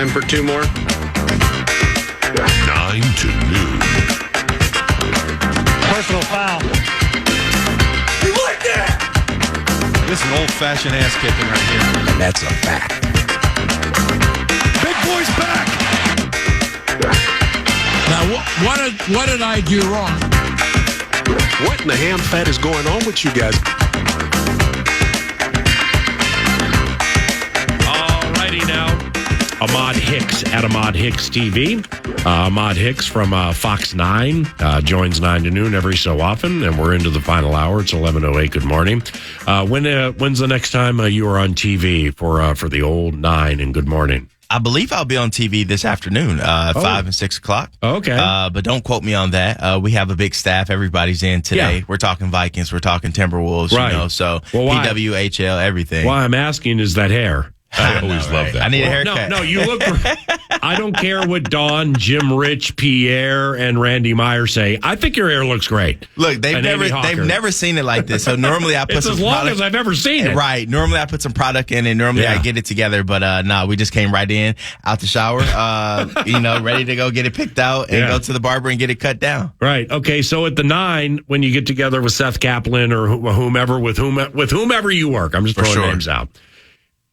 Time for two more. 9 to noon. Personal foul. You like that? This is an old-fashioned ass kicking right here. And that's a fact. Big boy's back. Now, what did I do wrong? What in the ham fat is going on with you guys? Alrighty now. Ahmad Hicks at Ahmad Hicks TV. Ahmad Hicks from Fox 9 joins 9 to noon every so often, and we're into the final hour. It's 11:08. Good morning. When's the next time you are on TV for the old 9? And good morning. I believe I'll be on TV this afternoon, 5 and 6 o'clock. Okay. But don't quote me on that. We have a big staff. Everybody's in today. Yeah. We're talking Vikings. We're talking Timberwolves. Right. You know, so Well, PWHL, everything. Why I'm asking is that hair. I always love that. I need a haircut. No, you look. I don't care what Dawn, Jim Rich, Pierre, and Randy Meyer say. I think your hair looks great. Look, they've And Amy never Hawker. seen it like this. So normally I put It's some as long product. as I've ever seen it. Right. Normally I put some product in, and normally Yeah. I get it together. But we just came right in, out the shower, ready to go get it picked out and Yeah. go to the barber and get it cut down. Right. Okay. So at the 9, when you get together with Seth Kaplan or whomever, with whomever you work, I'm just For throwing sure. names out.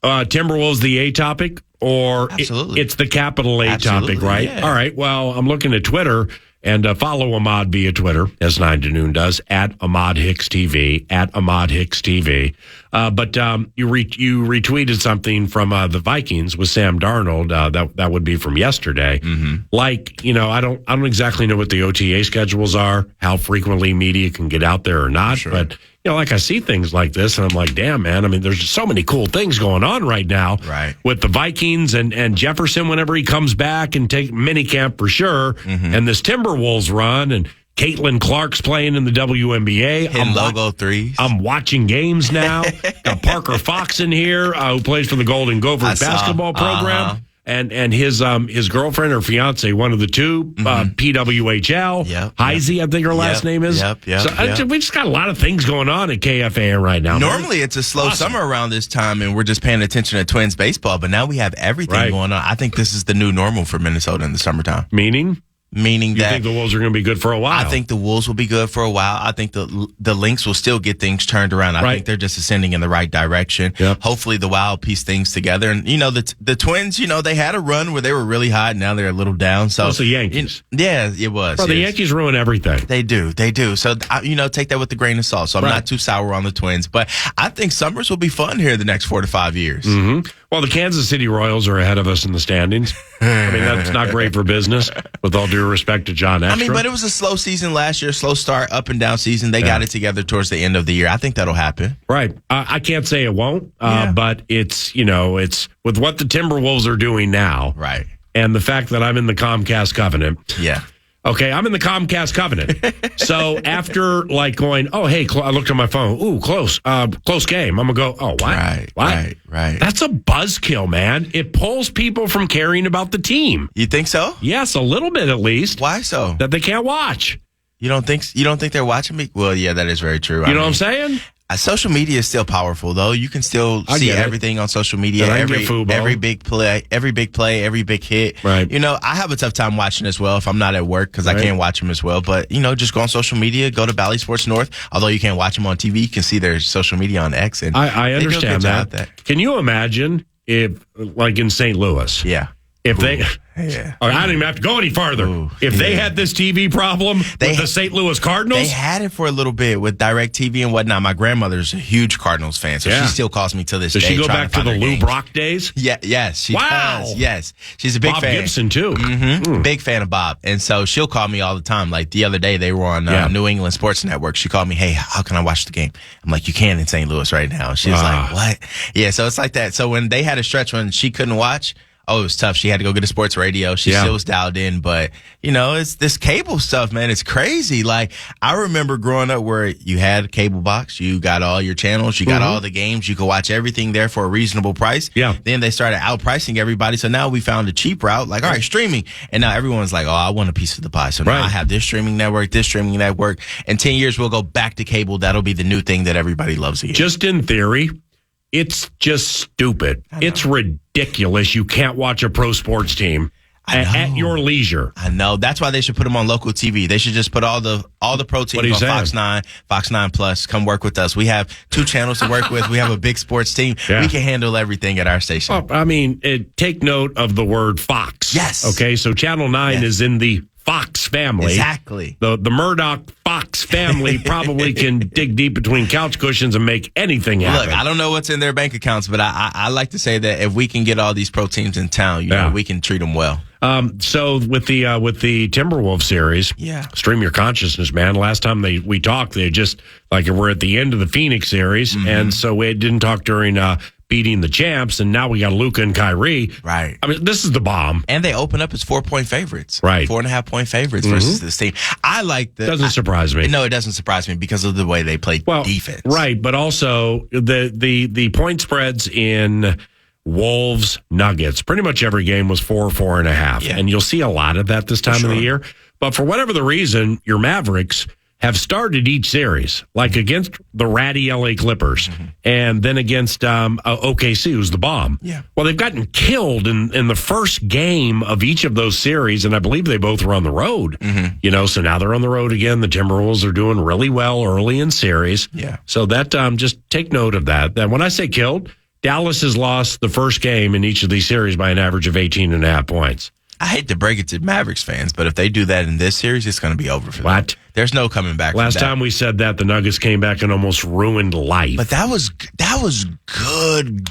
Timberwolves the A topic, or Absolutely. it's the capital A Absolutely, topic, right? yeah. All right. Well, I'm looking at Twitter and follow Ahmad via Twitter, as 9 to noon does, at Ahmad Hicks TV, at Ahmad Hicks TV. But you retweeted something from the Vikings with Sam Darnold. That would be from yesterday. Mm-hmm. Like, I don't exactly know what the OTA schedules are, how frequently media can get out there or not. Sure. But like I see things like this, and I'm like, damn, man. I mean, there's just so many cool things going on right now. Right. With the Vikings and Jefferson whenever he comes back and take minicamp for sure, and this Timberwolves run, and Caitlin Clark's playing in the WNBA. Hitting logo threes. I'm watching games now. Got Parker Fox in here, who plays for the Golden Gophers basketball program. And his girlfriend or fiance, one of the two, PWHL, Heisey, I think her last name is. Yep. So we just got a lot of things going on at KFAN right now. Normally it's a slow summer around this time, and we're just paying attention to Twins baseball, but now we have everything going on. I think this is the new normal for Minnesota in the summertime. Meaning You that think the Wolves are going to be good for a while? I think the Wolves will be good for a while. I think the Lynx will still get things turned around. I think they're just ascending in the right direction. Yep. Hopefully the Wild piece things together. And, the Twins, they had a run where they were really hot. Now they're a little down. So it's the Yankees. Yeah, it was. Bro, the Yankees ruin everything. They do. So, take that with a grain of salt. So I'm not too sour on the Twins. But I think summers will be fun here the next 4 to 5 years. Mm-hmm. Well, the Kansas City Royals are ahead of us in the standings. I mean, that's not great for business, with all due respect to John Extra. But it was a slow season last year, slow start, up and down season. They got it together towards the end of the year. I think that'll happen. Right. I can't say it won't, but it's with what the Timberwolves are doing now. Right. And the fact that I'm in the Comcast covenant. Yeah. Okay, I'm in the Comcast covenant. So after going, oh, hey, I looked at my phone. Ooh, close game. I'm going to go, oh, what? Right. That's a buzzkill, man. It pulls people from caring about the team. You think so? Yes, a little bit at least. Why so? That they can't watch. You don't think they're watching me? Well, yeah, that is very true. You know what I'm saying? Social media is still powerful, though. You can still see everything on social media. Every big play, every big hit. Right. I have a tough time watching as well if I'm not at work because I can't watch them as well. But, just go on social media, go to Bally Sports North. Although you can't watch them on TV, you can see their social media on X. And I understand that. Can you imagine if, in St. Louis? Yeah. If I don't even have to go any farther. They had this TV problem with the St. Louis Cardinals. They had it for a little bit with DirecTV and whatnot. My grandmother's a huge Cardinals fan, so she still calls me to this day. Does she go back to the Lou Brock days? Yeah, yes, she does. Yes, she's a big fan. Bob Gibson too. Mm-hmm. Big fan of Bob, and so she'll call me all the time. Like the other day, they were on New England Sports Network. She called me, "Hey, how can I watch the game?" I'm like, "You can in St. Louis right now." She was like, "What?" Yeah, so it's like that. So when they had a stretch when she couldn't watch. Oh, it was tough. She had to go get a sports radio. She still was dialed in. But, it's this cable stuff, man. It's crazy. Like, I remember growing up where you had a cable box. You got all your channels. You got all the games. You could watch everything there for a reasonable price. Yeah. Then they started outpricing everybody. So now we found a cheap route. Like, all right, streaming. And now everyone's like, oh, I want a piece of the pie. So now I have this streaming network. In 10 years, we'll go back to cable. That'll be the new thing that everybody loves again. Just in theory, It's just stupid. It's ridiculous. You can't watch a pro sports team at your leisure. I know. That's why they should put them on local TV. They should just put all the pro teams on Fox 9, Fox 9 Plus. Come work with us. We have 2 channels to work with. We have a big sports team. Yeah. We can handle everything at our station. Well, I mean, take note of the word Fox. Yes. Okay, so Channel 9 is in the Fox family. Exactly. The Murdoch Fox family probably can dig deep between couch cushions and make anything happen. Look, I don't know what's in their bank accounts, but I like to say that if we can get all these pro teams in town, you know, we can treat them well. So with the Timberwolves series, stream your consciousness, man. Last time we talked, they just like we're at the end of the Phoenix series, and so we didn't talk during beating the champs, and now we got Luka and Kyrie. Right. I mean, this is the bomb. And they open up as 4-point favorites. Right. 4.5-point favorites versus this team. I like the... Doesn't surprise me. No, it doesn't surprise me because of the way they play defense. Right, but also the point spreads in Wolves Nuggets. Pretty much every game was 4.5. Yeah. And you'll see a lot of that this time of the year. But for whatever the reason, your Mavericks have started each series, like against the ratty LA Clippers, and then against OKC, who's the bomb. Yeah. Well, they've gotten killed in the first game of each of those series, and I believe they both were on the road. You know, so now they're on the road again. The Timberwolves are doing really well early in series. Yeah. So that just take note of that. That when I say killed, Dallas has lost the first game in each of these series by an average of 18.5 points. I hate to break it to Mavericks fans, but if they do that in this series, it's going to be over for them. There's no coming back. Last time we said that, the Nuggets came back and almost ruined life. But that was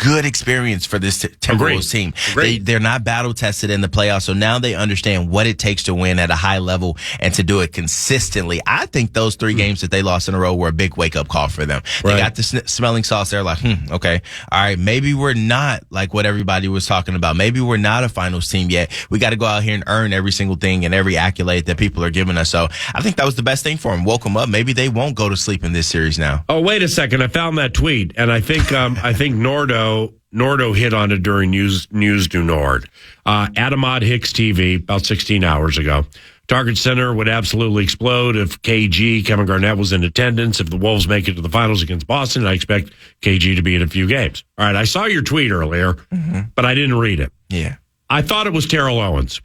good experience for this Timberwolves team. They're not battle tested in the playoffs, so now they understand what it takes to win at a high level and to do it consistently. I think those 3 games that they lost in a row were a big wake up call for them. They got the smelling sauce. They're like, okay, all right, maybe we're not like what everybody was talking about. Maybe we're not a finals team yet. We got to go out here and earn every single thing and every accolade that people are giving us. So I think that was the best thing for them. Woke them up. Maybe they won't go to sleep in this series now. Oh, wait a second. I found that tweet, and I think Nordo hit on it during News du Nord. At Ahmad Hicks TV about 16 hours ago. Target Center would absolutely explode if Kevin Garnett was in attendance. If the Wolves make it to the finals against Boston, I expect KG to be in a few games. All right, I saw your tweet earlier, but I didn't read it. Yeah. I thought it was Terrell Owens.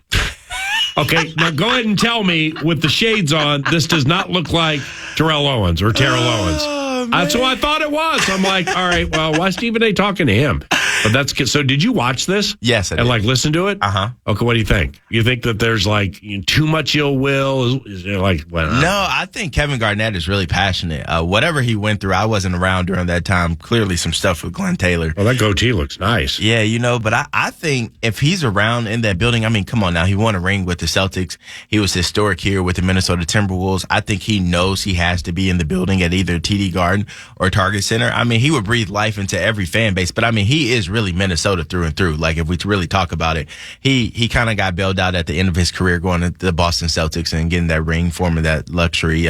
Okay, now go ahead and tell me with the shades on, this does not look like Terrell Owens or Terrell Owens. That's who I thought it was. I'm like, all right, well, why is Stephen A talking to him? But that's good. So did you watch this? Yes, I did. And like listen to it? Okay, what do you think? You think that there's like too much ill will? Is there like what? No, I think Kevin Garnett is really passionate. Whatever he went through, I wasn't around during that time. Clearly some stuff with Glenn Taylor. Well, that goatee looks nice. Yeah, you know, but I think if he's around in that building, I mean, come on now. He won a ring with the Celtics. He was historic here with the Minnesota Timberwolves. I think he knows he has to be in the building at either TD Garden or Target Center. I mean, he would breathe life into every fan base, but I mean, he is really Minnesota through and through. Like, if we really talk about it, he kind of got bailed out at the end of his career going to the Boston Celtics and getting that ring, forming that luxury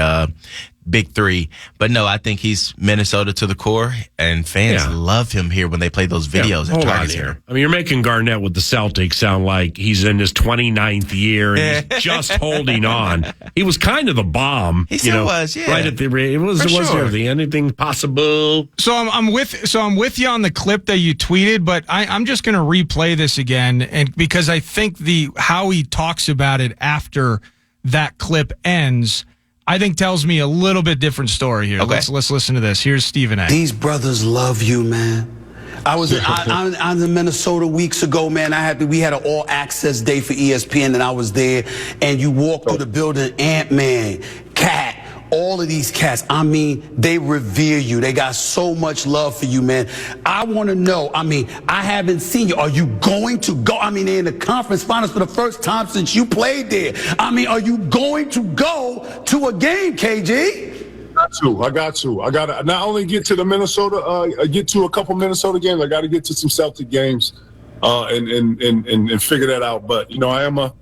big 3. But no, I think he's Minnesota to the core, and fans love him here when they play those videos at Target Center. I mean, you're making Garnett with the Celtics sound like he's in his 29th year and he's just holding on. He was kind of the bomb. He still was, yeah. Right at the was there anything possible? So I'm with you on the clip that you tweeted, but I'm just going to replay this again, and because I think how he talks about it after that clip ends, I think tells me a little bit different story here. Okay. Let's listen to this. Here's Stephen A. These brothers love you, man. I was in Minnesota weeks ago, man. We had an all access day for ESPN, and I was there. And you walk through the building, Ant-Man, Cat, all of these cats. I mean, they revere you. They got so much love for you, man. I want to know. I mean, I haven't seen you. Are you going to go? I mean, they're in the conference finals for the first time since you played there. I mean, are you going to go to a game, KG? I got to. I got to not only get to the Minnesota, get to a couple Minnesota games. I got to get to some Celtic games, and figure that out. But you know, I'm a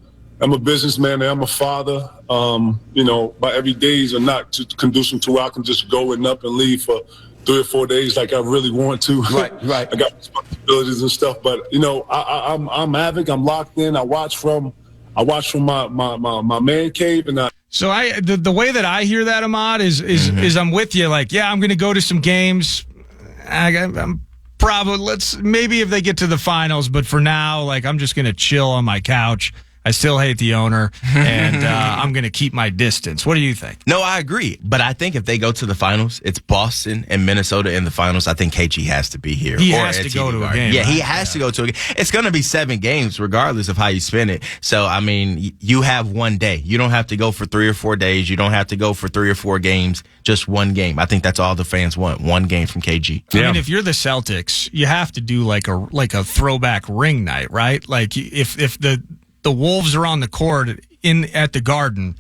businessman. I'm a father. You know, my every days are not conducive to where I can just go and up and leave for 3 or 4 days like I really want to. Right. I got responsibilities and stuff. But you know, I'm avid. I'm locked in. I watch from my man cave, and So the way that I hear that, Ahmad, is I'm with you. Like, yeah, I'm going to go to some games. I'm probably maybe if they get to the finals, but for now, like, I'm just going to chill on my couch. I still hate the owner, and I'm going to keep my distance. What do you think? No, I agree. But I think if they go to the finals, it's Boston and Minnesota in the finals. I think KG has to be here. He has to go to a game. Yeah, right? he has to go to a game. It's going to be 7 games regardless of how you spend it. So, I mean, you have one day. You don't have to go for 3 or 4 days. You don't have to go for 3 or 4 games. Just one game. I think that's all the fans want. One game from KG. I mean, if you're the Celtics, you have to do like a throwback ring night, right? Like if the Wolves are on the court at the Garden,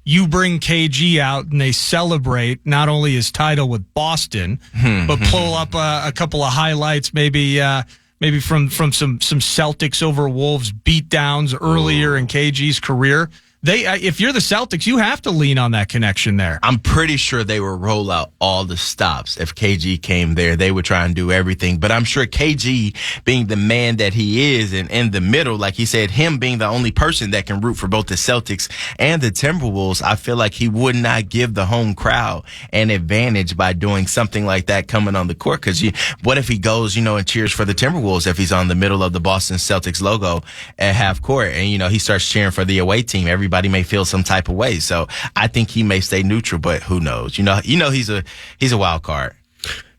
you bring KG out and they celebrate not only his title with Boston, but pull up a couple of highlights, maybe from some Celtics over Wolves beatdowns earlier in KG's career. If you're the Celtics, you have to lean on that connection there. I'm pretty sure they would roll out all the stops. If KG came there, they would try and do everything. But I'm sure KG, being the man that he is and in the middle, like he said, him being the only person that can root for both the Celtics and the Timberwolves, I feel like he would not give the home crowd an advantage by doing something like that coming on the court. Because what if he goes, and cheers for the Timberwolves if he's on the middle of the Boston Celtics logo at half court and, he starts cheering for the away team. Everybody may feel some type of way. So I think he may stay neutral, but who knows? He's a wild card.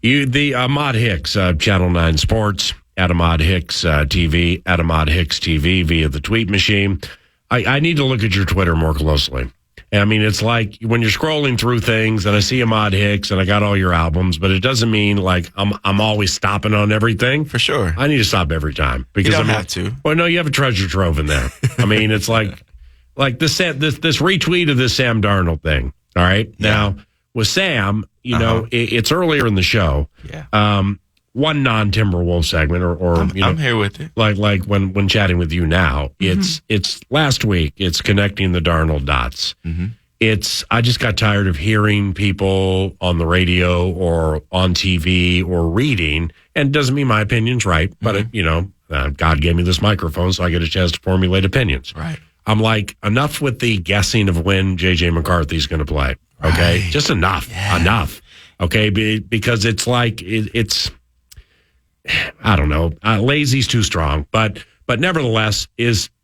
The Ahmad Hicks, Channel 9 Sports, at Ahmad Hicks TV, at Ahmad Hicks TV via the tweet machine. I need to look at your Twitter more closely. I mean, it's like when you're scrolling through things and I see Ahmad Hicks and I got all your albums, but it doesn't mean like I'm always stopping on everything. For sure. I need to stop every time. Because you don't have to. Well, no, you have a treasure trove in there. I mean, it's like this retweet of this Sam Darnold thing. All right. Yeah. Now, with Sam, it's earlier in the show. Yeah. One non-Timberwolves segment, or I'm here with it. Like when chatting with you now, it's last week. It's connecting the Darnold dots. Mm-hmm. I just got tired of hearing people on the radio or on TV or reading, and it doesn't mean my opinion's right, but God gave me this microphone, so I get a chance to formulate opinions. Right. I'm like, enough with the guessing of when J.J. McCarthy's going to play. Okay? Right. Just enough. Yeah. Enough. Okay? Because it's like, it's, I don't know. Lazy's too strong. But nevertheless,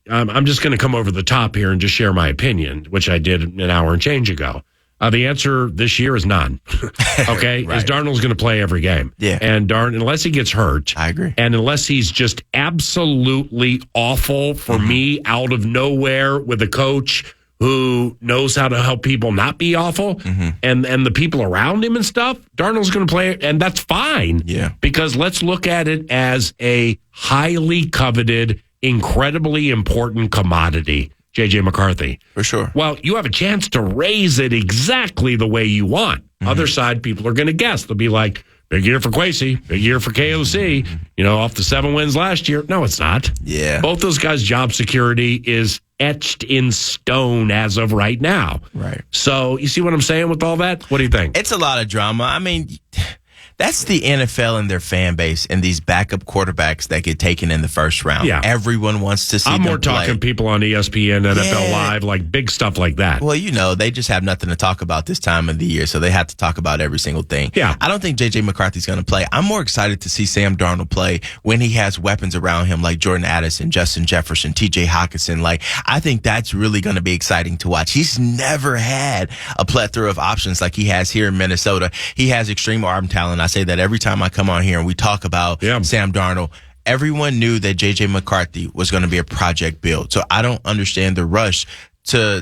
I'm just going to come over the top here and just share my opinion, which I did an hour and change ago. The answer this year is none. Okay? Right. Is Darnold's going to play every game. Yeah. And unless he gets hurt. I agree. And unless he's just absolutely awful for me out of nowhere with a coach who knows how to help people not be awful and the people around him and stuff, Darnold's going to play, and that's fine. Yeah. Because let's look at it as a highly coveted, incredibly important commodity. J.J. McCarthy. For sure. Well, you have a chance to raise it exactly the way you want. Other side, people are going to guess. They'll be like, big year for Kwesi, big year for KOC, off the 7 wins last year. No, it's not. Yeah. Both those guys' job security is etched in stone as of right now. Right. So you see what I'm saying with all that? What do you think? It's a lot of drama. I mean, that's the NFL and their fan base and these backup quarterbacks that get taken in the first round. Yeah. Everyone wants to see them more play. Talking people on ESPN, NFL Live, like big stuff like that. Well, they just have nothing to talk about this time of the year, so they have to talk about every single thing. Yeah. I don't think J.J. McCarthy's going to play. I'm more excited to see Sam Darnold play when he has weapons around him like Jordan Addison, Justin Jefferson, T.J. Hawkinson. Like, I think that's really going to be exciting to watch. He's never had a plethora of options like he has here in Minnesota. He has extreme arm talent. I say that every time I come on here and we talk about Sam Darnold. Everyone knew that J.J. McCarthy was going to be a project build. So I don't understand the rush to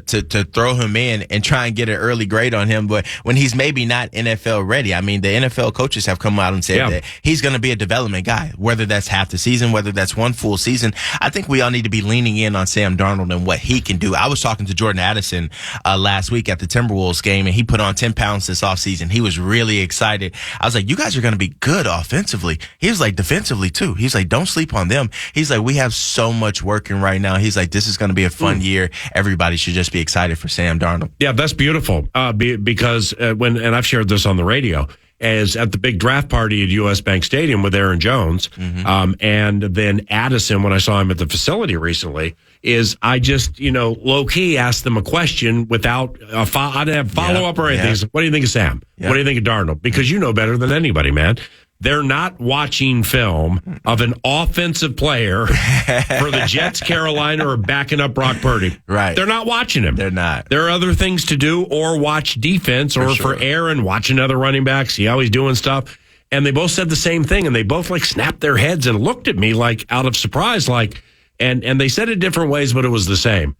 throw him in and try and get an early grade on him, but when he's maybe not NFL ready. I mean, the NFL coaches have come out and said that he's going to be a development guy, whether that's half the season, whether that's one full season. I think we all need to be leaning in on Sam Darnold and what he can do. I was talking to Jordan Addison last week at the Timberwolves game, and he put on 10 pounds this offseason. He was really excited. I was like, you guys are going to be good offensively. He was like, defensively too. He's like, don't sleep on them. He's like, we have so much working right now. He's like, this is going to be a fun year. Everybody should just be excited for Sam Darnold. Yeah, that's beautiful. Because and I've shared this on the radio, as at the big draft party at US Bank Stadium with Aaron Jones, and then Addison, when I saw him at the facility recently, is I just, low key asked them a question without I didn't have follow up or anything. Yeah. What do you think of Sam? Yeah. What do you think of Darnold? Because you know better than anybody, man. they're not watching film of an offensive player for the Jets, Carolina, or backing up Brock Purdy. Right. They're not watching him. They're not. There are other things to do, or watch defense, or for Aaron, watch another running back, see how he's doing stuff. And they both said the same thing, and they both like snapped their heads and looked at me like out of surprise, like, and they said it different ways, but it was the same.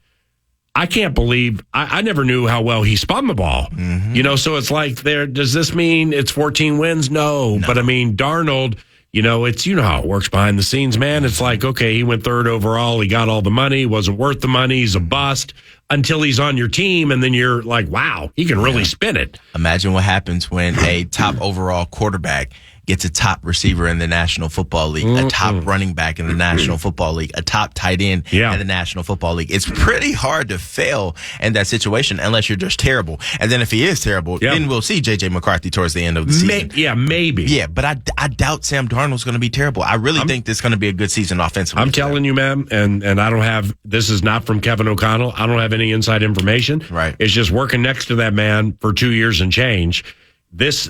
I can't believe I never knew how well he spun the ball. Mm-hmm. So it's like does this mean it's 14 wins? No. But I mean, Darnold, it's how it works behind the scenes, man. It's like, okay, he went third overall, he got all the money, wasn't worth the money, he's a bust until he's on your team, and then you're like, wow, he can really spin it. Imagine what happens when a top overall quarterback gets a top receiver in the National Football League, a top running back in the National Football League, a top tight end in the National Football League. It's pretty hard to fail in that situation unless you're just terrible. And then if he is terrible, then we'll see J.J. McCarthy towards the end of the season. Maybe. Yeah, but I doubt Sam Darnold's going to be terrible. I really think this is going to be a good season offensively. I'm telling you, man, and I don't have, this is not from Kevin O'Connell. I don't have any inside information. Right. It's just working next to that man for 2 years and change. This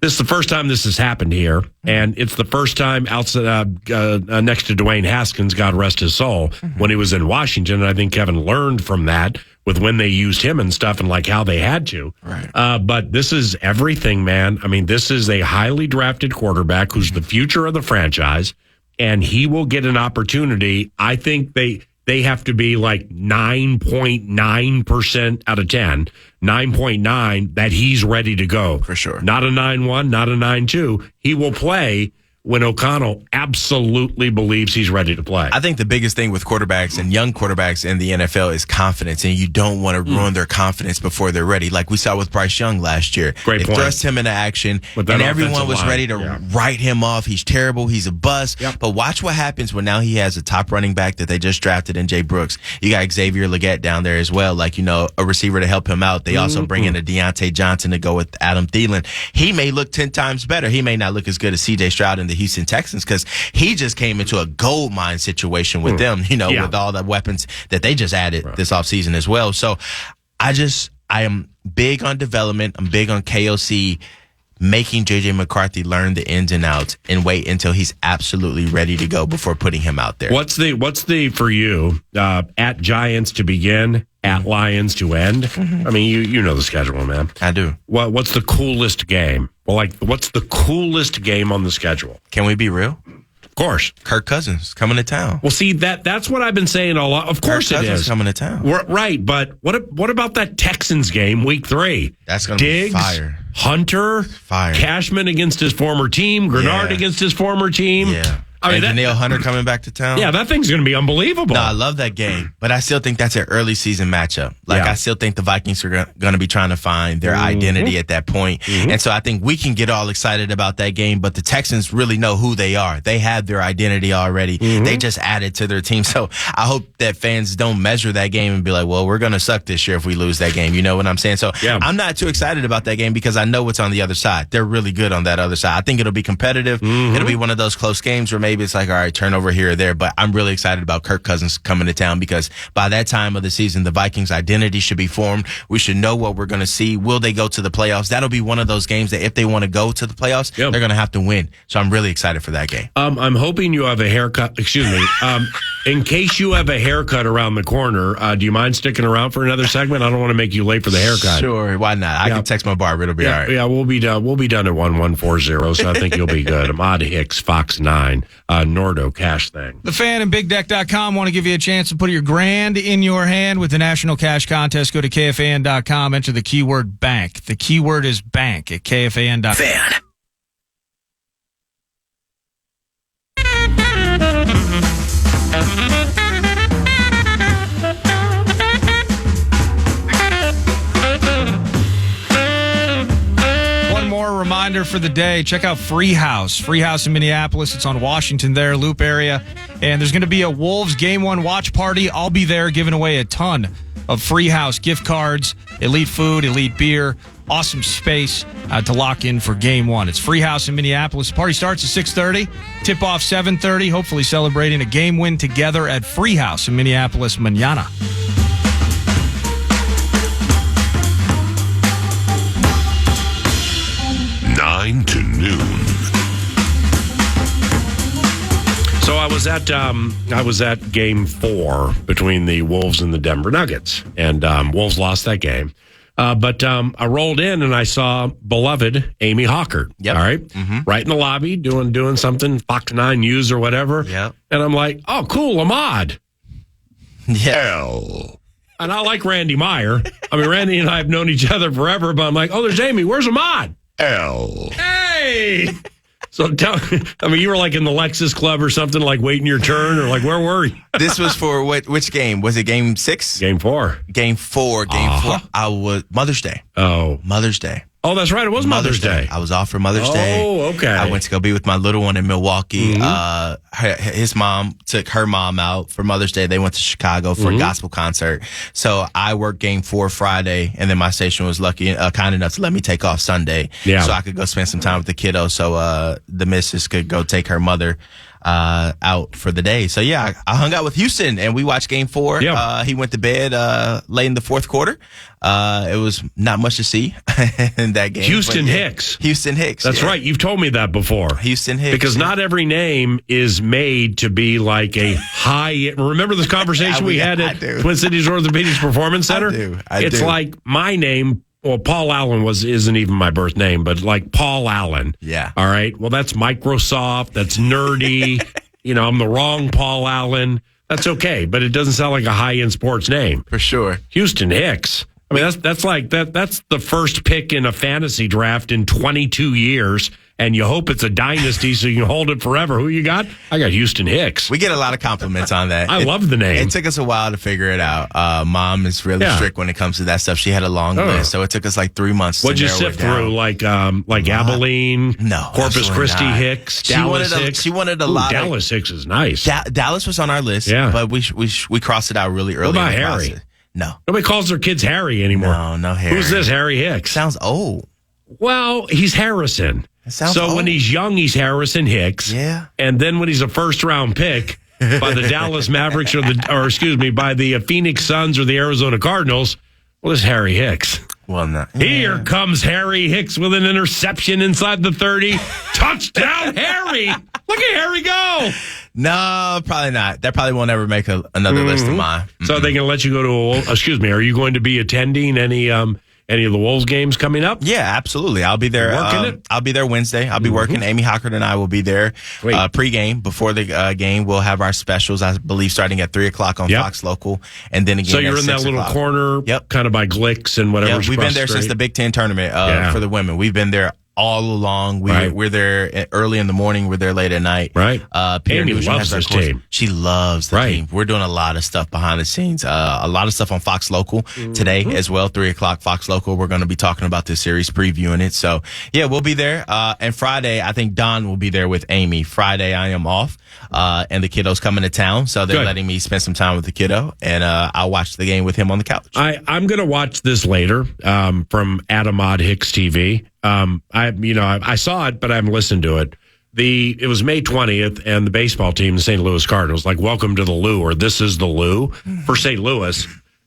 is the first time this has happened here, and it's the first time outside next to Dwayne Haskins, God rest his soul, when he was in Washington. And I think Kevin learned from that with when they used him and stuff, and like how they had to. Right. But this is everything, man. I mean, this is a highly drafted quarterback who's the future of the franchise, and he will get an opportunity. I think they have to be like 9.9% out of 10, 9.9 that he's ready to go. For sure. Not a 9.1, not a 9.2. He will play when O'Connell absolutely believes he's ready to play. I think the biggest thing with quarterbacks and young quarterbacks in the NFL is confidence, and you don't want to ruin their confidence before they're ready. Like we saw with Bryce Young last year. Great they point. thrust him into action, and everyone was ready to write him off. He's terrible. He's a bust. Yep. But watch what happens when now he has a top running back that they just drafted in Jay Brooks. You got Xavier Legette down there as well, like, a receiver to help him out. They also bring in a Deontay Johnson to go with Adam Thielen. He may look 10 times better. He may not look as good as C.J. Stroud in the Houston Texans because he just came into a gold mine situation with them, with all the weapons that they just added this offseason as well. So I am big on development. I'm big on KOC making J.J. McCarthy learn the ins and outs and wait until he's absolutely ready to go before putting him out there. What's the for you, at Giants to begin, at Lions to end? I mean, you know the schedule, man. I do. What's the coolest game? Well, what's the coolest game on the schedule? Can we be real? Of course. Kirk Cousins coming to town. Well, see, that's what I've been saying a lot. Of course Kirk it Cousins is. coming to town. Right, but what about that Texans game, week 3? That's going to be fire. Hunter, fire. Cashman against his former team, Grenard against his former team. Yeah. I mean, Danielle Hunter coming back to town. Yeah, that thing's going to be unbelievable. No, I love that game, but I still think that's an early season matchup. I still think the Vikings are going to be trying to find their identity at that point. And so I think we can get all excited about that game, but the Texans really know who they are. They have their identity already. They just added to their team. So I hope that fans don't measure that game and be like, well, we're going to suck this year if we lose that game. You know what I'm saying? So I'm not too excited about that game because I know what's on the other side. They're really good on that other side. I think it'll be competitive. It'll be one of those close games where maybe it's like, all right, turn over here or there, but I'm really excited about Kirk Cousins coming to town because by that time of the season, the Vikings' identity should be formed. We should know what we're going to see. Will they go to the playoffs? That'll be one of those games that if they want to go to the playoffs, they're going to have to win. So I'm really excited for that game. I'm hoping you have a haircut. Excuse me. In case you have a haircut around the corner, do you mind sticking around for another segment? I don't want to make you late for the haircut. Sure, why not? I can text my barber. It'll be all right. Yeah, we'll be done. We'll be done at 1140, so I think you'll be good. Ahmad Hicks, Fox 9, Nordo Cash Thing. The Fan and BigDeck.com want to give you a chance to put your grand in your hand with the National Cash Contest. Go to KFAN.com, enter the keyword bank. The keyword is bank at KFAN.com. Fan. One more reminder for the day. Check out Free House. Free House in Minneapolis. It's on Washington there, Loop area. And there's going to be a Wolves Game 1 watch party. I'll be there giving away a ton of Free House gift cards, elite food, elite beer, awesome space to lock in for Game 1. It's Free House in Minneapolis. The party starts at 6:30. Tip-off 7:30. Hopefully celebrating a game win together at Free House in Minneapolis, mañana. 9 to noon. I was at Game 4 between the Wolves and the Denver Nuggets, and Wolves lost that game. But I rolled in and I saw beloved Amy Hawkert. Yep. All right, right in the lobby doing something, Fox 9 News or whatever. Yep. And I'm like, oh, cool, Ahmad. Yeah. And I like Randy Meyer. I mean, Randy and I have known each other forever, but I'm like, oh, there's Amy. Where's Ahmad? Hey. So you were like in the Lexus Club or something, like waiting your turn, or like where were you? This was for which game? Was it Game 6? Game 4. Game 4. Game 4. I was Mother's Day. Oh, Mother's Day. Oh, that's right. It was Mother's Day. I was off for Mother's Day. Oh, okay. I went to go be with my little one in Milwaukee. His mom took her mom out for Mother's Day. They went to Chicago for a gospel concert. So I worked Game 4 Friday, and then my station was kind enough to let me take off Sunday, so I could go spend some time with the kiddo. So the missus could go take her mother out for the day. So yeah, I hung out with Houston and we watched Game 4. He went to bed late in the fourth quarter. It was not much to see in that game. Houston Hicks. That's right. You've told me that before. Houston Hicks. Because not every name is made to be like a high. Remember this conversation we had at Twin Cities Orthopedics Performance Center? I do. It's like my name. Well, Paul Allen isn't even my birth name, but like Paul Allen. Yeah. All right. Well, that's Microsoft. That's nerdy. I'm the wrong Paul Allen. That's okay, but it doesn't sound like a high-end sports name. For sure. Houston Hicks. I mean, that's like that. That's the first pick in a fantasy draft in 22 years, and you hope it's a dynasty so you can hold it forever. Who you got? I got Houston Hicks. We get a lot of compliments on that. I love the name. It took us a while to figure it out. Mom is really strict when it comes to that stuff. She had a long list, so it took us like 3 months. What'd you sift through? Like Abilene, no, Corpus Christi not. Hicks, Dallas Hicks. She wanted a lot. Dallas Hicks is nice. Dallas was on our list, but we crossed it out really early. What about Harry? Process. No. Nobody calls their kids Harry anymore. No Harry. Who's this Harry Hicks? Sounds old. Well, he's Harrison. So old. when he's young, he's Harrison Hicks. Yeah. And then when he's a first-round pick by the Dallas Mavericks by the Phoenix Suns or the Arizona Cardinals, well, it's Harry Hicks. Well, no. Here comes Harry Hicks with an interception inside the 30. Touchdown, Harry! Look at Harry go! No, probably not. That probably won't ever make another list of mine. So they can let you go to are you going to be attending any of the Wolves games coming up? Yeah, absolutely. I'll be there. I'll be there Wednesday. I'll be working. Amy Hawkert and I will be there pre-game. Before the game, we'll have our specials, I believe, starting at 3 o'clock on Fox Local. And then again, so you're in that little corner, kind of by Glicks and whatever. We've been there since the Big Ten tournament for the women. We've been there all along. We're there early in the morning. We're there late at night. Right. Amy loves this team. She loves the team. We're doing a lot of stuff behind the scenes. A lot of stuff on Fox Local today as well. 3 o'clock Fox Local. We're going to be talking about this series, previewing it. So yeah, we'll be there. And Friday, I think Don will be there with Amy. Friday, I am off. And the kiddo's coming to town. So they're letting me spend some time with the kiddo. And I'll watch the game with him on the couch. I'm going to watch this later from Ahmad Hicks TV. I saw it, but I haven't listened to it. It was May 20th, and the baseball team, the St. Louis Cardinals, like, welcome to the Lou, or this is the Lou for St. Louis.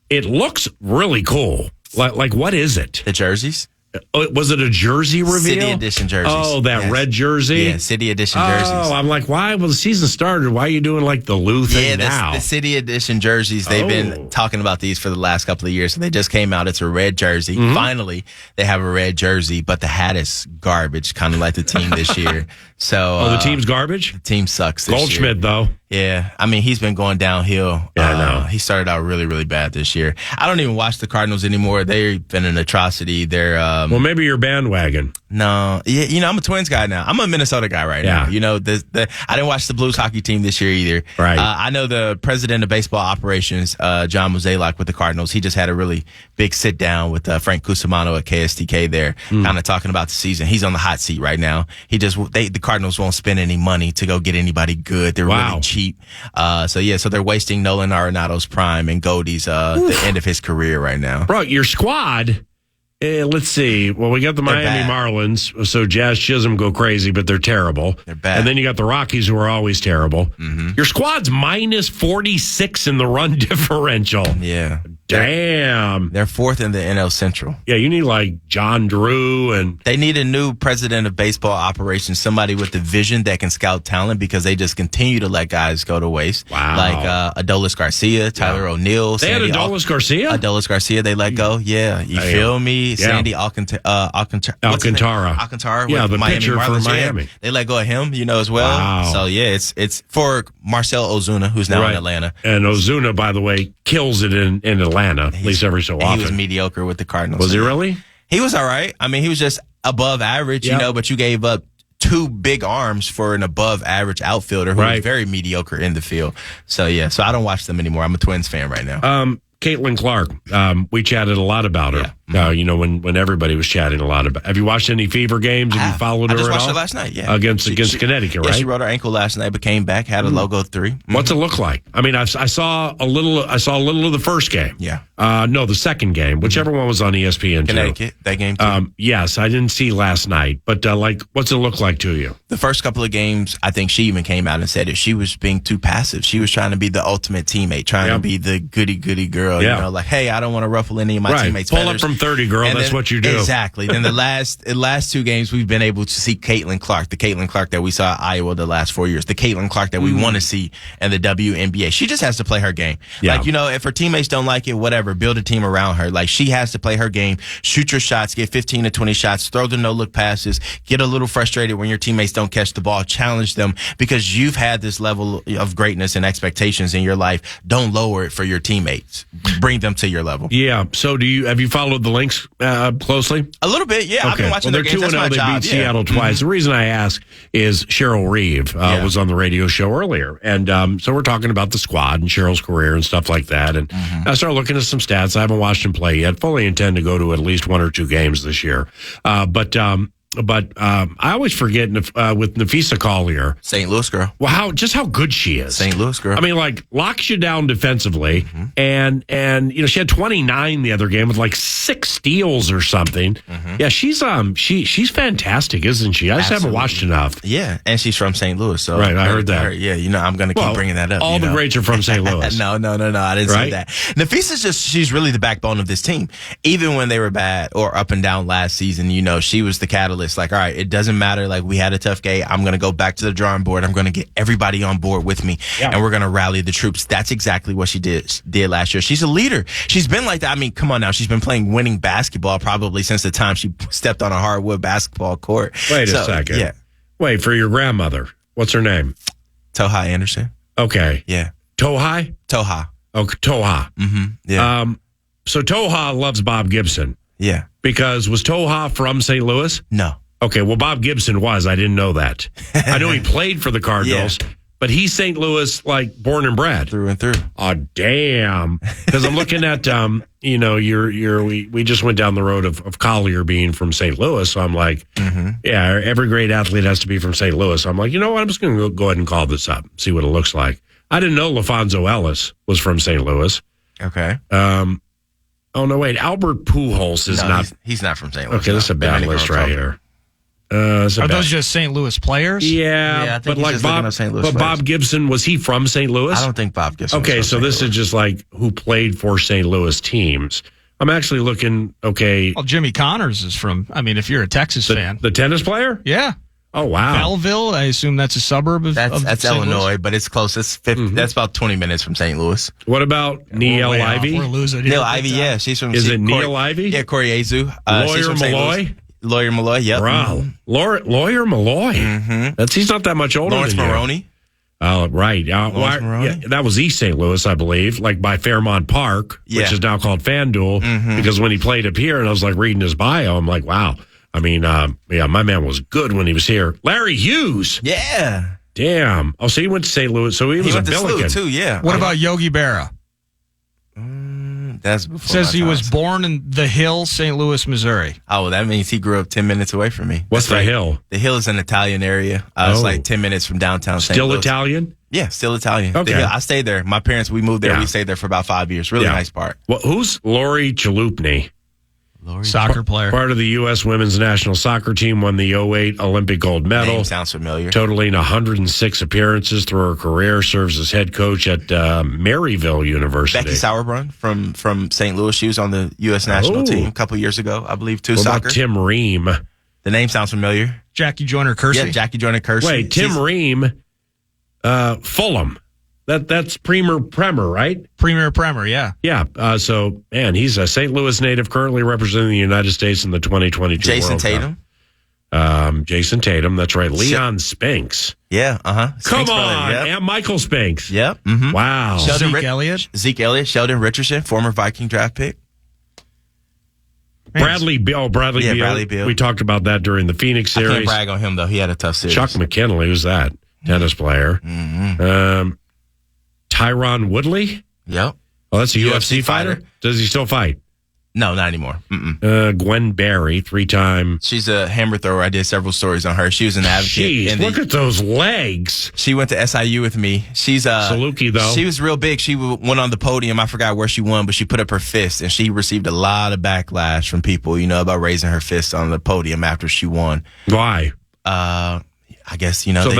It looks really cool. Like what is it? The jerseys. Was it a jersey reveal? City edition jerseys. Oh, that red jersey? Yeah, city edition jerseys. Oh, I'm like, why? Well, the season started. Why are you doing like the Lou thing now? The city edition jerseys, they've been talking about these for the last couple of years, and they just came out. It's a red jersey. Finally, they have a red jersey, but the hat is garbage, kind of like the team this year. So, the team's garbage? The team sucks this Goldschmidt, year. Though. Yeah. I mean, he's been going downhill. Yeah, I know. He started out really, really bad this year. I don't even watch the Cardinals anymore. They've been an atrocity. They're well, maybe you're bandwagon. No. Yeah, I'm a Twins guy now. I'm a Minnesota guy right now. I didn't watch the Blues hockey team this year either. Right. I know the president of baseball operations, John Mozeliak with the Cardinals. He just had a really big sit down with Frank Cusimano at KSTK there, kind of talking about the season. He's on the hot seat right now. The Cardinals won't spend any money to go get anybody good. They're really cheap. So they're wasting Nolan Arenado's prime and Goldie's the end of his career right now. Bro, your squad. Let's see. Well, we got the Miami Marlins, so Jazz Chisholm go crazy, but they're terrible. They're bad. And then you got the Rockies, who are always terrible. Your squad's minus 46 in the run differential. Yeah. damn. They're fourth in the NL Central. Yeah, you need like John Drew and They need a new president of baseball operations, somebody with the vision that can scout talent because they just continue to let guys go to waste. Wow. Like Adolis Garcia, Tyler O'Neill. they had Adolis Garcia? Adolis Garcia, they let go. Yeah, you feel me? Yeah. Sandy Alcantara. Yeah, with the Miami pitcher for Marlins. Miami. Yeah, they let go of him, as well. Wow. So, yeah, it's for Marcel Ozuna, who's now in Atlanta. And Ozuna, by the way, kills it in Atlanta, at least every so often. He was mediocre with the Cardinals. Was he really? He was all right. I mean, he was just above average, but you gave up 2 big arms for an above average outfielder who was very mediocre in the field. So, yeah, I don't watch them anymore. I'm a Twins fan right now. Caitlin Clark, we chatted a lot about her. When everybody was chatting a lot about. Have you watched any Fever games? Have you followed her at all? I just watched her last night. Yeah, against Connecticut, right? Yeah, she rolled her ankle last night, but came back, had a logo 3. What's it look like? I mean, I saw a little. I saw a little of the first game. Yeah. No, the second game, whichever one was on ESPN. Connecticut, that game too. Yes, I didn't see last night, but what's it look like to you? The first couple of games, I think she even came out and said that she was being too passive. She was trying to be the ultimate teamate, trying to be the goody girl. Like, hey, I don't want to ruffle any of my teammates' Pull feathers. up from 30, girl. And that's what you do. Exactly. Then the last 2 games, we've been able to see Caitlin Clark, the Caitlin Clark that we saw at Iowa the last 4 years, the Caitlin Clark that we want to see in the WNBA. She just has to play her game. Yeah. Like, if her teammates don't like it, whatever, build a team around her. Like, she has to play her game, shoot your shots, get 15 to 20 shots, throw the no-look passes, get a little frustrated when your teammates don't catch the ball, challenge them because you've had this level of greatness and expectations in your life. Don't lower it for your teammates. Bring them to your level. Yeah. So have you followed the Lynx closely? A little bit, yeah. Okay. I've been watching their games. That's my job. They beat Seattle twice. The reason I ask is Cheryl Reeve was on the radio show earlier. And so we're talking about the squad and Cheryl's career and stuff like that. And I started looking at some stats. I haven't watched him play yet. Fully intend to go to at least 1 or 2 games this year. But I always forget with Nafisa Collier, St. Louis girl. Well, how good she is. St. Louis girl. I mean, like locks you down defensively, and she had 29 the other game with like 6 steals or something. Yeah, she's fantastic, isn't she? I just haven't watched enough. Yeah, and she's from St. Louis, so right. I heard that. Yeah, I'm going to keep bringing that up. All the greats are from St. Louis. No, I didn't say that. Nafisa's she's really the backbone of this team. Even when they were bad or up and down last season, she was the catalyst. Like, all right, it doesn't matter. Like, we had a tough game. I'm going to go back to the drawing board. I'm going to get everybody on board with me, and we're going to rally the troops. That's exactly what she did last year. She's a leader. She's been like that. I mean, come on now. She's been playing winning basketball probably since the time she stepped on a hardwood basketball court. Wait a second. Yeah. Wait, for your grandmother. What's her name? Toha Anderson. Okay. Yeah. Toha? Toha. Okay, Toha. Yeah. So Toha loves Bob Gibson. Yeah. Because was Toha from St. Louis? No. Okay, well, Bob Gibson was. I didn't know that. I know he played for the Cardinals, but he's St. Louis, like, born and bred. Through and through. Oh, damn. Because I'm looking at, we just went down the road of Collier being from St. Louis, so I'm like, yeah, every great athlete has to be from St. Louis. So I'm like, you know what? I'm just going to go ahead and call this up, see what it looks like. I didn't know LaFonso Ellis was from St. Louis. Okay. Oh, no, wait. Albert Pujols is not. He's not from St. Louis. Okay, this is a bad list right here. Are those just St. Louis players? Yeah, I think but like Bob, St. Louis players. Bob Gibson, was he from St. Louis? I don't think Bob Gibson. Okay, so this is just like who played for St. Louis teams. I'm actually looking. Okay, well, Jimmy Connors is from. I mean, if you're a Texas fan, the tennis player. Yeah. Oh wow, Belleville. I assume that's a suburb of. That's Illinois, but it's close. It's 50, That's about 20 minutes from St. Louis. What about Neil Ivy? We're losing here. Neil Ivy, yeah, she's from. Is it Neil Ivy? Yeah, Corey Azu. Lawyer Malloy. Lawyer Malloy, yep. Wow. Lawyer Malloy. He's not that much older Lawrence than Maroney. Oh, right. That was East St. Louis, I believe, like by Fairmont Park, which is now called FanDuel, because when he played up here and I was like reading his bio, I'm like, wow. I mean, my man was good when he was here. Larry Hughes. Yeah. Damn. Oh, so he went to St. Louis. So he was a Billiken. too, yeah. What about Yogi Berra? That's before says he was born in The Hill, St. Louis, Missouri. Oh, well, that means he grew up 10 minutes away from me. What's The Hill? The Hill is an Italian area. It's like 10 minutes from downtown St. Still Louis. Italian? Yeah, still Italian. Okay. I stayed there. My parents, we moved there. Yeah. We stayed there for about 5 years. Really nice part. Well, who's Lori Chalupny? Soccer player. Part of the U.S. women's national soccer team, won the 08 Olympic gold medal. Name sounds familiar. Totaling 106 appearances through her career, serves as head coach at Maryville University. Becky Sauerbrunn from St. Louis. She was on the U.S. national team a couple years ago, I believe, too. What Soccer. about Tim Ream? The name sounds familiar. Jackie Joyner-Kersee. Yeah, Jackie Joyner-Kersee. Wait, Tim Ream, Fulham. That's Premier, right? Premier, yeah. Yeah. So, man, he's a St. Louis native, currently representing the United States in the 2022 Jason World Tatum. Cup. Jason Tatum, that's right. Leon Spinks. Yeah, Come on. And Michael Spinks. Yep. Mm-hmm. Wow. Zeke Elliott. Zeke Elliott, Sheldon Richardson, former Viking draft pick. Bradley Beal. Bradley Beal. We talked about that during the Phoenix series. I can't brag on him, though. He had a tough series. Chuck McKinley, who's that? Tennis player. Mm-hmm. Tyron Woodley? Yep. Oh, that's a UFC fighter? Does he still fight? No, not anymore. Mm-mm. Gwen Berry, 3-time. She's a hammer thrower. I did several stories on her. She was an advocate. Jeez, look at those legs. She went to SIU with me. She's Saluki, though. She was real big. She went on the podium. I forgot where she won, but she put up her fist, and she received a lot of backlash from people, about raising her fist on the podium after she won. Why? I guess, So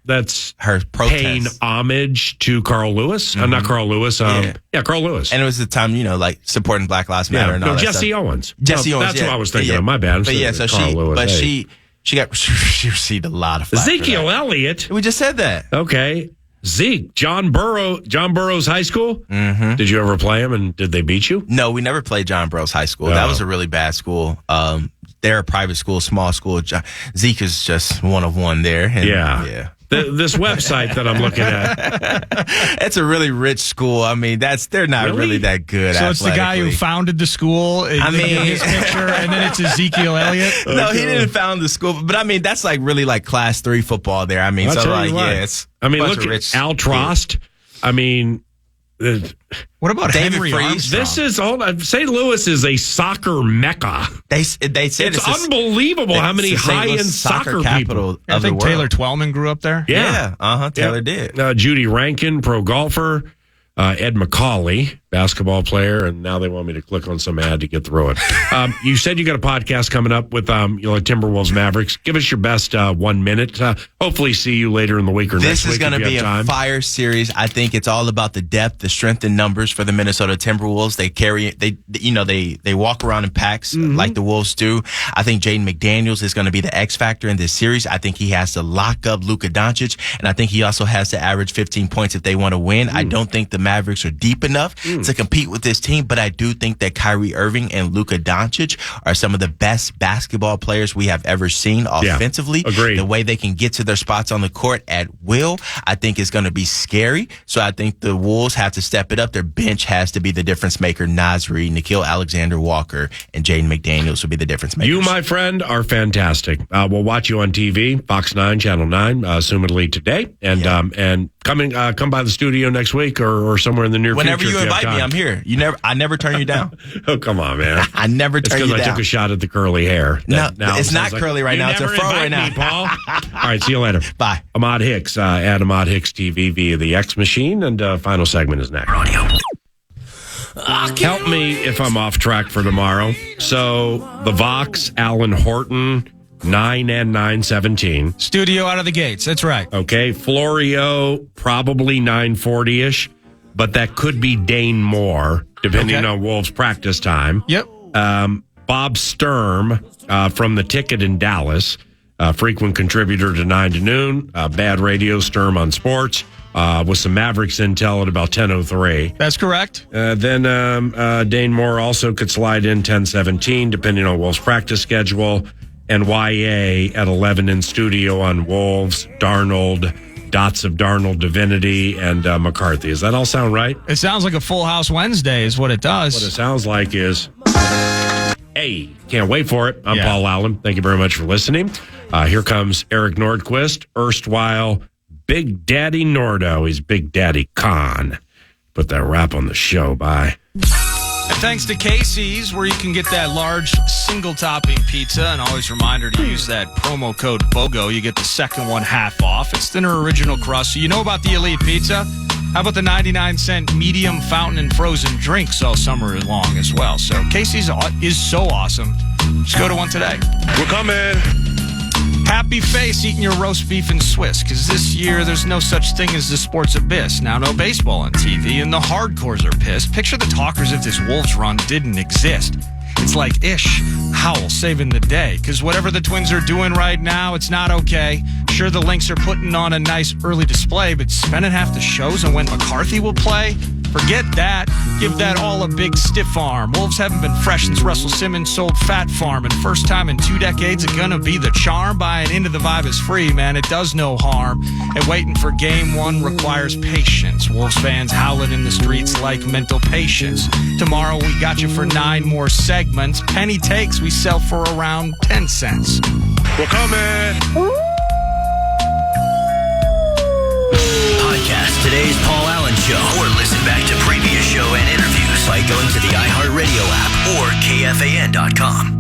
that's her protest. Paying homage to Carl Lewis? Not Carl Lewis. Yeah, Carl Lewis. And it was the time, supporting Black Lives Matter and all that Jesse stuff. Owens. Jesse Owens. That's what I was thinking of. My bad. But so Carl Lewis. she received a lot of flack. Ezekiel Elliott. We just said that. Okay. Zeke, John Burroughs High School. Mm-hmm. Did you ever play him, and did they beat you? No, we never played John Burroughs High School. That was a really bad school. They're a private school, small school. Zeke is just one of one there. And, yeah. This website that I'm looking at. It's a really rich school. I mean, they're not really that good. So it's the guy who founded the school. His picture, and then it's Ezekiel Elliott. No, he didn't found the school, but I mean, that's really Class 3 football there. I mean, it's. Look at Al Trost. I mean. What about David Henry Freeze? Armstrong? This is St. Louis is a soccer mecca. They said it's unbelievable how many high-end soccer people. I think Taylor Twellman grew up there. Yeah. Taylor did. Judy Rankin, pro golfer. Ed McCauley, basketball player, and now they want me to click on some ad to get through it. You said you got a podcast coming up with Timberwolves Mavericks. Give us your best 1 minute. Hopefully see you later in the week or next week. This is going to be a fire series. I think it's all about the depth, the strength in numbers for the Minnesota Timberwolves. They walk around in packs like the Wolves do. I think Jaden McDaniels is going to be the X factor in this series. I think he has to lock up Luka Doncic, and I think he also has to average 15 points if they want to win. I don't think the Mavericks are deep enough to compete with this team, but I do think that Kyrie Irving and Luka Doncic are some of the best basketball players we have ever seen offensively. Agreed. The way they can get to their spots on the court at will, I think is going to be scary. So I think the Wolves have to step it up. Their bench has to be the difference maker. Nasri, Nickeil Alexander-Walker, and Jaden McDaniels will be the difference makers. You, my friend, are fantastic. We'll watch you on TV, Fox 9, Channel 9, assumedly today, and come by the studio next week or somewhere in the near Whenever future. Whenever you invite me, I'm here. I never turn you down. Oh, come on, man. I never turn you down. It's because I took a shot at the curly hair. No, it's not curly right now. It's a fro right now. Me, Paul. All right, see you later. Bye. Ahmad Hicks at Ahmad Hicks TV via the X Machine, and final segment is next. Help me if I'm off track for tomorrow. So the Vox, Alan Horton, 9 and 9:17. Studio out of the gates. That's right. Okay, Florio, probably 9:40-ish, but that could be Dane Moore, depending on Wolves' practice time. Yep. Bob Sturm from The Ticket in Dallas, frequent contributor to 9 to Noon, Bad Radio, Sturm on Sports, with some Mavericks intel at about 10:03. That's correct. Then Dane Moore also could slide in 10:17, depending on Wolves' practice schedule. And YA at 11 in studio on Wolves, Darnold, Dots of Darnold, Divinity, and McCarthy. Does that all sound right? It sounds like a Full House Wednesday is what it does. What it sounds like is, hey, can't wait for it. I'm Paul Allen. Thank you very much for listening. Here comes Eric Nordquist, erstwhile Big Daddy Nordo. He's Big Daddy Khan. Put that rap on the show. Bye. And thanks to Casey's, where you can get that large single-topping pizza. And always reminder to use that promo code BOGO. You get the second one half off. It's thinner original crust. So you know about the Elite Pizza? How about the 99-cent medium fountain and frozen drinks all summer long as well? So Casey's is so awesome. Just go to one today. We're coming. Happy face eating your roast beef and Swiss, because this year there's no such thing as the sports abyss. Now no baseball on TV, and the hardcores are pissed. Picture the talkers if this Wolves run didn't exist. It's like Ish Howell saving the day, because whatever the Twins are doing right now, it's not okay. Sure, the Lynx are putting on a nice early display, but spending half the shows on when McCarthy will play? Forget that. Give that all a big stiff arm. Wolves haven't been fresh since Russell Simmons sold Fat Farm, and first time in 2 decades, it's gonna be the charm. Buying into the vibe is free, man. It does no harm. And waiting for game one requires patience. Wolves fans howling in the streets like mental patients. Tomorrow we got you for 9 more segments. Penny takes we sell for around 10 cents. We're coming. Podcast today's Paul Allen Show, or listen back to previous show and interviews by going to the iHeartRadio app or KFAN.com.